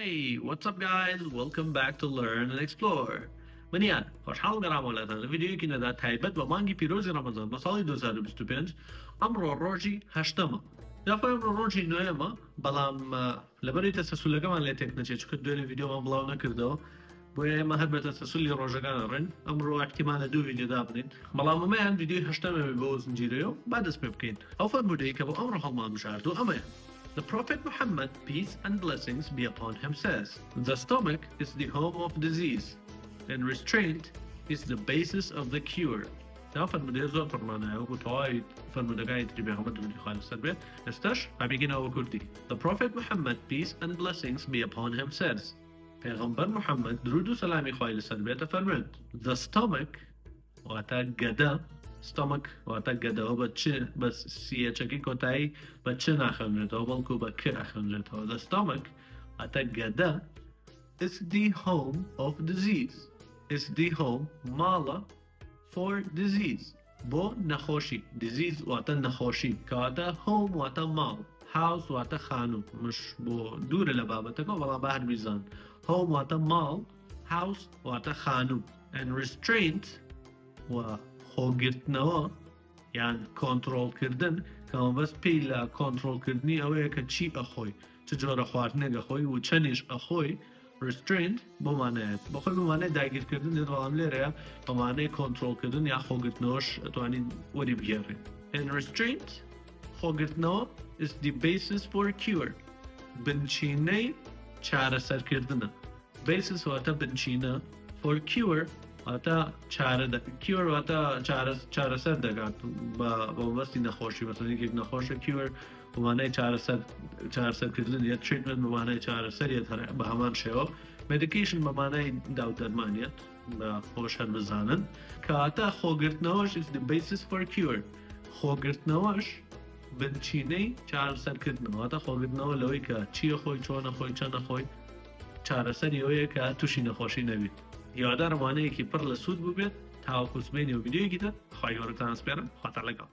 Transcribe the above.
Hey, what's up guys? Welcome back to Learn and Explore. من یاد خوشحال دارم ولاتان ویدیویی که نداد تایبت و مانگی پیروزی رمضان با سال 2025 امر روزی هشتم. دفعه امر روزی نویم بلام لبری تسلسل کمان لیتک نچه چون دوی ویدیو ما بلاو نکرده باید ما هر تسلسلی روزگان رن امر احتمال دو ویدیو دابنین بلام ما عن ویدیو هشتم میبوز نجیریو بعد اسم بکین او فرمودی که با امر حال مشاهده اما The Prophet Muhammad, peace and blessings be upon him, says, the stomach is the home of disease, and restraint is the basis of the cure. Now, فرموده زودتر معناه وتوايد فرموده قاعد تجيبه محمد بن خالد سربيت استش عبيقنا وكردي. The Prophet Muhammad, peace and blessings be upon him, says, پیغمبر محمد درود و سلامی خالد سربيت فرمود. The stomach واتا قدا stomach واتا قدا و بچه بس سیه چکی کتایی بچه نخونجت و بلکو بکه نخونجت. The stomach واتا قدا is the home of disease. Is the home مالا for disease. بو نخوشی disease واتا نخوشی که واتا home واتا مال house واتا خانو مش بو دور لبابتك ولا بحر بيزان. home واتا مال house واتا خانو and restraint و خوگرتنەوە یان کۆنتڕۆڵ کردن کەمە بەس پێی لە کۆنتڕۆڵ کردنی ئەوەیە کە چی ئەخۆی چ جۆرە خواردنێک ئەخۆی و چەندیش ئەخۆی restraint بۆمانەیەت بەخۆی بمانەی داگیرکردن دێت بەڵام لێرەیە بەمانەی کۆنتڕۆڵکردن یا خۆگرتنەوەش ئەتوانین وەری بگێڕین. and restraint خۆگرتنەوە is the basis for cure بنچینەی چارەسەرکردنە. basis واتە بنچینە for cure واتا چاره کیور واتا چاره دکات با واسطی نخوشی مثلا یک نخوش کیور به معنی چاره سر کردن یا تریتمنت به معنی چاره سر یا به همان شیوه مدیکیشن به معنی داو درمانیت با خوش هر بزنن که آتا خوگرتنوش is the basis for cure. خوگرتنوش بنچینه چاره سر کردن واتا خوگرتنو لوی که چی خوی چون خوی چند خوی چاره سر یویه که توشی نخوشی نبید. یادار وانه که پر لسود ببید تا کسبینی و ویدیویی که خواهی ورکتان سپیرم خاطر لگم.